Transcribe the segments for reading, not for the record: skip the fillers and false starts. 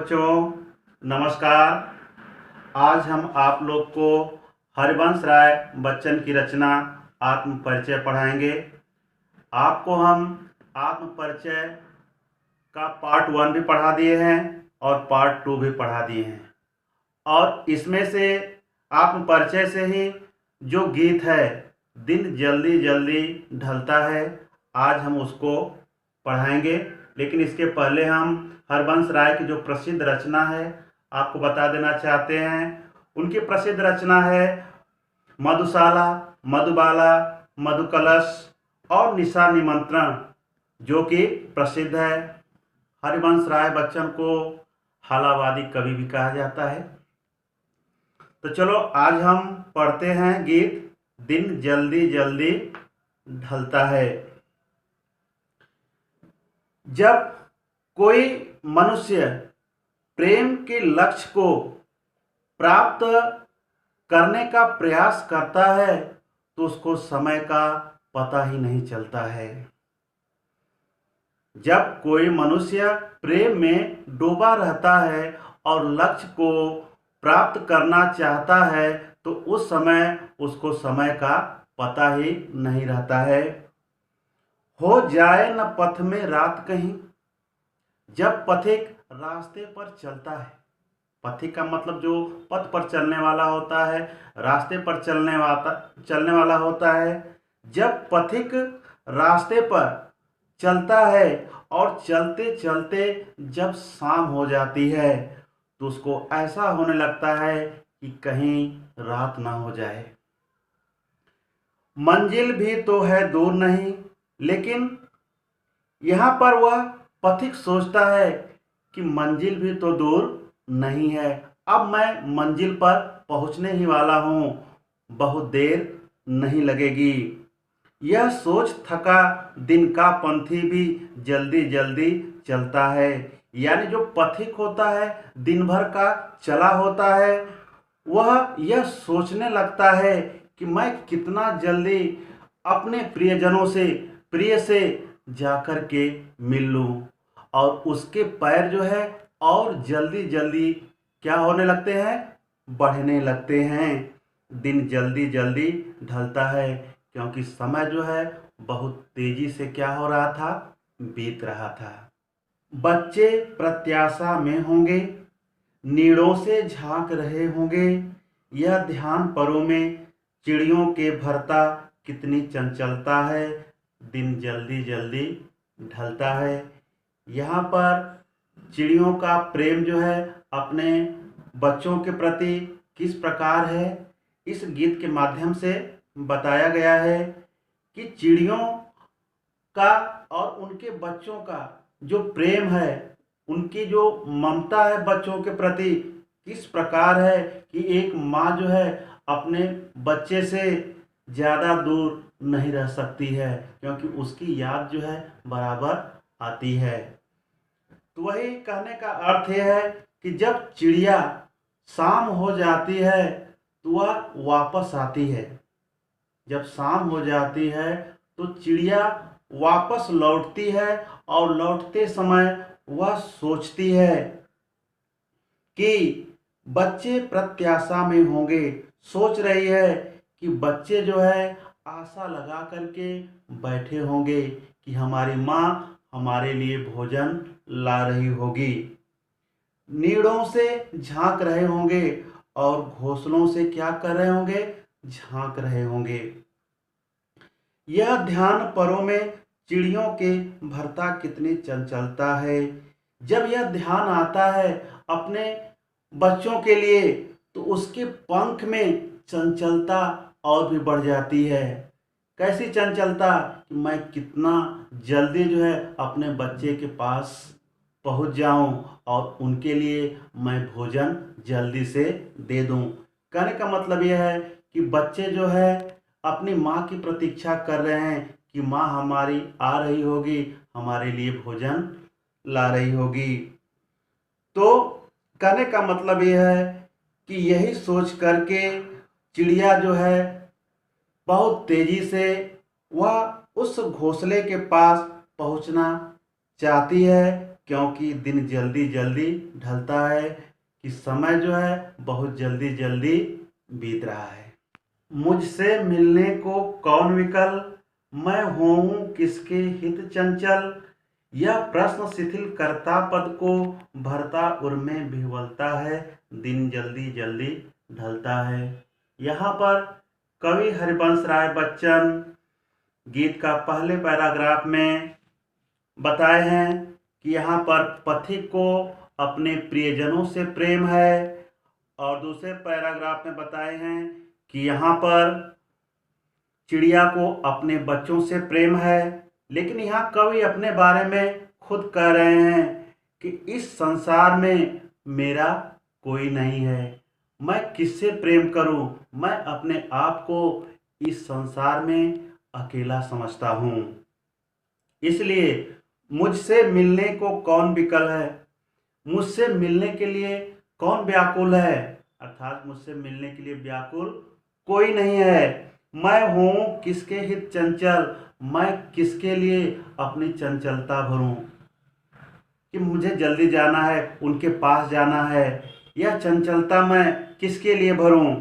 बच्चों, नमस्कार। आज हम आप लोग को हरिवंश राय बच्चन की रचना आत्म परिचय पढ़ाएंगे। आपको हम आत्म परिचय का पार्ट 1 भी पढ़ा दिए हैं और पार्ट 2 भी पढ़ा दिए हैं, और इसमें से आत्म परिचय से ही जो गीत है दिन जल्दी जल्दी ढलता है, आज हम उसको पढ़ाएंगे। लेकिन इसके पहले हम हरबंश राय की जो प्रसिद्ध रचना है आपको बता देना चाहते हैं। उनकी प्रसिद्ध रचना है मधुशाला, मधुबाला, मधुकलश और निशा निमंत्रण, जो कि प्रसिद्ध है। हरिवंश राय बच्चन को हालावादी कवि भी कहा जाता है। तो चलो आज हम पढ़ते हैं गीत दिन जल्दी जल्दी ढलता है। जब कोई मनुष्य प्रेम के लक्ष्य को प्राप्त करने का प्रयास करता है तो उसको समय का पता ही नहीं चलता है। जब कोई मनुष्य प्रेम में डूबा रहता है और लक्ष्य को प्राप्त करना चाहता है तो उस समय उसको समय का पता ही नहीं रहता है। हो जाए न पथ में रात कहीं, जब पथिक रास्ते पर चलता है। पथिक का मतलब जो पथ पर चलने वाला होता है, रास्ते पर चलने वाला होता है। जब पथिक रास्ते पर चलता है और चलते चलते जब शाम हो जाती है तो उसको ऐसा होने लगता है कि कहीं रात ना हो जाए। मंजिल भी तो है दूर नहीं, लेकिन यहाँ पर वह पथिक सोचता है कि मंजिल भी तो दूर नहीं है, अब मैं मंजिल पर पहुँचने ही वाला हूँ, बहुत देर नहीं लगेगी। यह सोच थका दिन का पंथी भी जल्दी जल्दी चलता है। यानी जो पथिक होता है, दिन भर का चला होता है, वह यह सोचने लगता है कि मैं कितना जल्दी अपने प्रिय से जाकर के मिल लूं, और उसके पैर जो है और जल्दी जल्दी क्या होने लगते हैं, बढ़ने लगते हैं। दिन जल्दी जल्दी ढलता है क्योंकि समय जो है बहुत तेजी से क्या हो रहा था, बीत रहा था। बच्चे प्रत्याशा में होंगे, नीड़ों से झांक रहे होंगे। यह ध्यान परों में चिड़ियों के भरता कितनी चंचलता है, दिन जल्दी जल्दी ढलता है। यहाँ पर चिड़ियों का प्रेम जो है अपने बच्चों के प्रति किस प्रकार है, इस गीत के माध्यम से बताया गया है कि चिड़ियों का और उनके बच्चों का जो प्रेम है, उनकी जो ममता है बच्चों के प्रति किस प्रकार है कि एक माँ जो है अपने बच्चे से ज़्यादा दूर नहीं रह सकती है, क्योंकि उसकी याद जो है बराबर आती है। तो वही कहने का अर्थ यह है कि जब चिड़िया शाम हो जाती है तो वह वापस आती है। जब शाम हो जाती है तो चिड़िया वापस लौटती है और लौटते समय वह सोचती है कि बच्चे प्रत्याशा में होंगे। सोच रही है कि बच्चे जो है आशा लगा करके बैठे होंगे कि हमारी माँ हमारे लिए भोजन ला रही होगी। नीड़ों से झांक रहे होंगे और घोंसलों से क्या कर रहे होंगे, झांक रहे होंगे। यह ध्यान परों में चिड़ियों के भरता कितनी चंचलता है। जब यह ध्यान आता है अपने बच्चों के लिए तो उसके पंख में चंचलता और भी बढ़ जाती है। कैसी चंचलता कि मैं कितना जल्दी जो है अपने बच्चे के पास पहुंच जाऊं और उनके लिए मैं भोजन जल्दी से दे दूं। कहने का मतलब यह है कि बच्चे जो है अपनी माँ की प्रतीक्षा कर रहे हैं कि माँ हमारी आ रही होगी, हमारे लिए भोजन ला रही होगी। तो कहने का मतलब यह है कि यही सोच करके चिड़िया जो है बहुत तेजी से वह उस घोंसले के पास पहुंचना चाहती है क्योंकि दिन जल्दी जल्दी ढलता है, कि समय जो है बहुत जल्दी जल्दी बीत रहा है। मुझसे मिलने को कौन विकल, मैं हूँ किसके हित चंचल, यह प्रश्न शिथिल करता पद को, भरता उर में विह्वलता है, दिन जल्दी जल्दी ढलता है। यहाँ पर कवि हरिवंश राय बच्चन गीत का पहले पैराग्राफ में बताए हैं कि यहाँ पर पथिक को अपने प्रियजनों से प्रेम है, और दूसरे पैराग्राफ में बताए हैं कि यहाँ पर चिड़िया को अपने बच्चों से प्रेम है। लेकिन यहाँ कवि अपने बारे में खुद कह रहे हैं कि इस संसार में मेरा कोई नहीं है, मैं किससे प्रेम करूं, मैं अपने आप को इस संसार में अकेला समझता हूं। इसलिए मुझसे मिलने को कौन विकल है, मुझसे मिलने के लिए कौन व्याकुल है, अर्थात मुझसे मिलने के लिए व्याकुल कोई नहीं है। मैं हूँ किसके हित चंचल, मैं किसके लिए अपनी चंचलता भरूं, कि मुझे जल्दी जाना है, उनके पास जाना है, यह चंचलता मैं किसके लिए भरूं।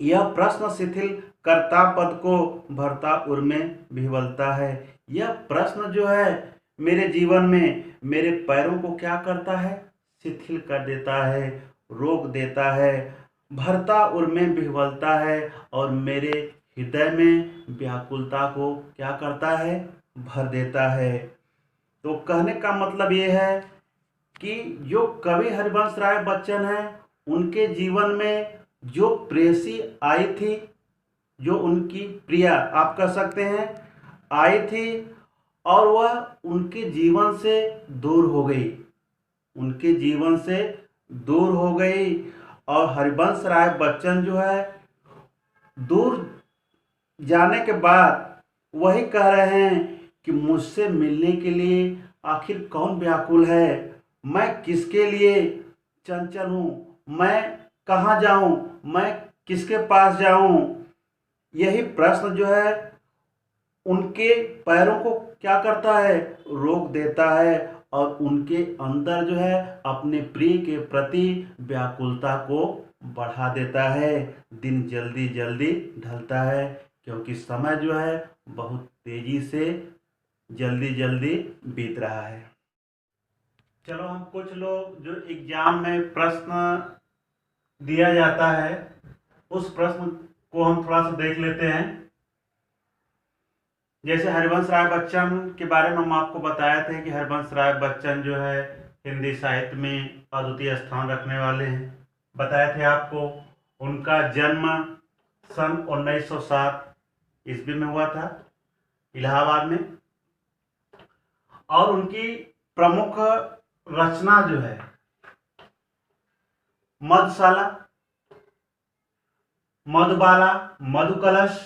यह प्रश्न शिथिल करता पद को, भरता उर में विह्वलता है। यह प्रश्न जो है मेरे जीवन में मेरे पैरों को क्या करता है, शिथिल कर देता है, रोक देता है, भरता उर में विह्वलता है, और मेरे हृदय में व्याकुलता को क्या करता है, भर देता है। तो कहने का मतलब ये है कि जो कवि हरिवंश राय बच्चन हैं, उनके जीवन में जो प्रेयसी आई थी, जो उनकी प्रिया आप कह सकते हैं आई थी, और वह उनके जीवन से दूर हो गई, उनके जीवन से दूर हो गई। और हरिवंश राय बच्चन जो है दूर जाने के बाद वही कह रहे हैं कि मुझसे मिलने के लिए आखिर कौन व्याकुल है, मैं किसके लिए चंचल हूँ, मैं कहाँ जाऊँ, मैं किसके पास जाऊँ। यही प्रश्न जो है उनके पैरों को क्या करता है, रोक देता है, और उनके अंदर जो है अपने प्रिय के प्रति व्याकुलता को बढ़ा देता है। दिन जल्दी जल्दी ढलता है, क्योंकि समय जो है बहुत तेजी से जल्दी जल्दी बीत रहा है। चलो हम कुछ लोग जो एग्जाम में प्रश्न दिया जाता है उस प्रश्न को हम थोड़ा सा देख लेते हैं। जैसे हरिवंश राय बच्चन के बारे में हम आपको बताए थे कि हरिवंश राय बच्चन जो है हिंदी साहित्य में अद्वितीय स्थान रखने वाले हैं। बताए थे आपको उनका जन्म सन 1907 ईस्वी में हुआ था इलाहाबाद में, और उनकी प्रमुख रचना जो है मधुशाला, मधुबाला, मधुकलश,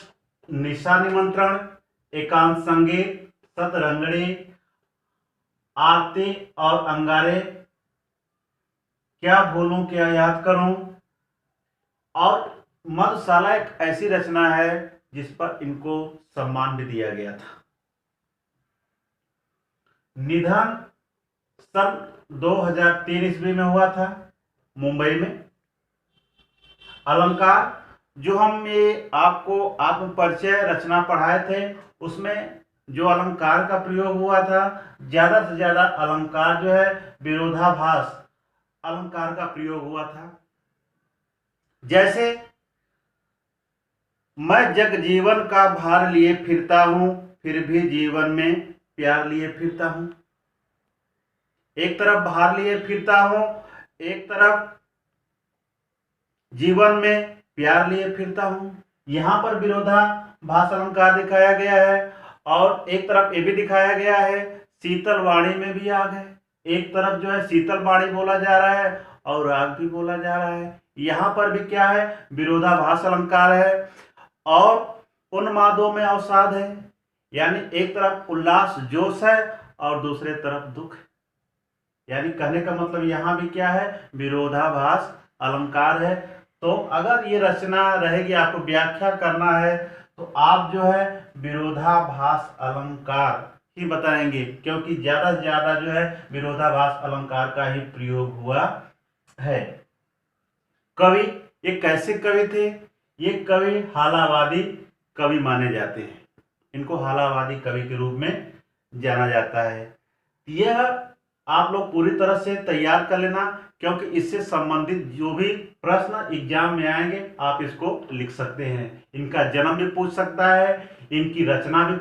निशा निमंत्रण, एकांत संगीत, शतरंगड़ी, आरती और अंगारे, क्या भूलूं क्या याद करूं, और मधुशाला एक ऐसी रचना है जिस पर इनको सम्मान भी दिया गया था। निधन सन 2003 ईस्वी में हुआ था मुंबई में। अलंकार जो हम ये आपको आत्म परिचय रचना पढ़ाए थे उसमें जो अलंकार का प्रयोग हुआ था, ज्यादा से ज्यादा अलंकार जो है विरोधाभास अलंकार का प्रयोग हुआ था। जैसे मैं जग जीवन का भार लिए फिरता हूं, फिर भी जीवन में प्यार लिए फिरता हूं। एक तरफ भार लिए फिरता हूं, एक तरफ जीवन में प्यार लिए फिरता हूं। यहाँ पर विरोधाभास अलंकार दिखाया गया है, और एक तरफ ये भी दिखाया गया है शीतल वाणी में भी आग है। एक तरफ जो है शीतल वाणी बोला जा रहा है और आग भी बोला जा रहा है। यहाँ पर भी क्या है, विरोधाभास अलंकार है, और उन्मादों में अवसाद है, यानी एक तरफ उल्लास जोश है और दूसरे तरफ दुख है। यानी कहने का मतलब यहाँ भी क्या है, विरोधाभास अलंकार है। तो अगर ये रचना रहेगी, आपको व्याख्या करना है, तो आप जो है विरोधाभास अलंकार ही बताएंगे, क्योंकि ज्यादा से ज्यादा जो है विरोधाभास अलंकार का ही प्रयोग हुआ है। कवि, ये कैसे कवि थे? ये कवि हालावादी कवि माने जाते हैं। इनको हालावादी कवि के रूप में जाना जाता है। यह आप लोग पूरी तरह से तैयार कर लेना, क्योंकि इससे संबंधित जो भी प्रश्न एग्जाम में आएंगे आप इसको लिख सकते हैं। इनका जन्म भी पूछ सकता है, इनकी रचना भी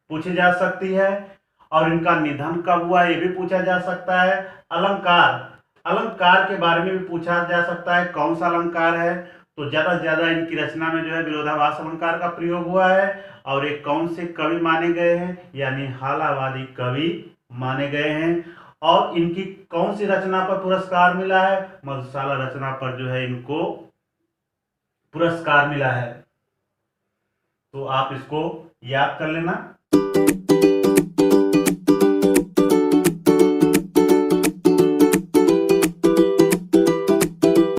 पूछी जा सकती है, और इनका निधन कब हुआ ये भी पूछा जा सकता है। अलंकार, अलंकार के बारे में भी पूछा जा सकता है, कौन सा अलंकार है। तो ज्यादा से ज्यादा इनकी रचना में जो है विरोधाभास अलंकार का प्रयोग हुआ है, और ये कौन से कवि माने गए हैं, यानी हालावादी कवि माने गए हैं। और इनकी कौन सी रचना पर पुरस्कार मिला है? मधुशाला रचना पर जो है इनको पुरस्कार मिला है। तो आप इसको याद कर लेना।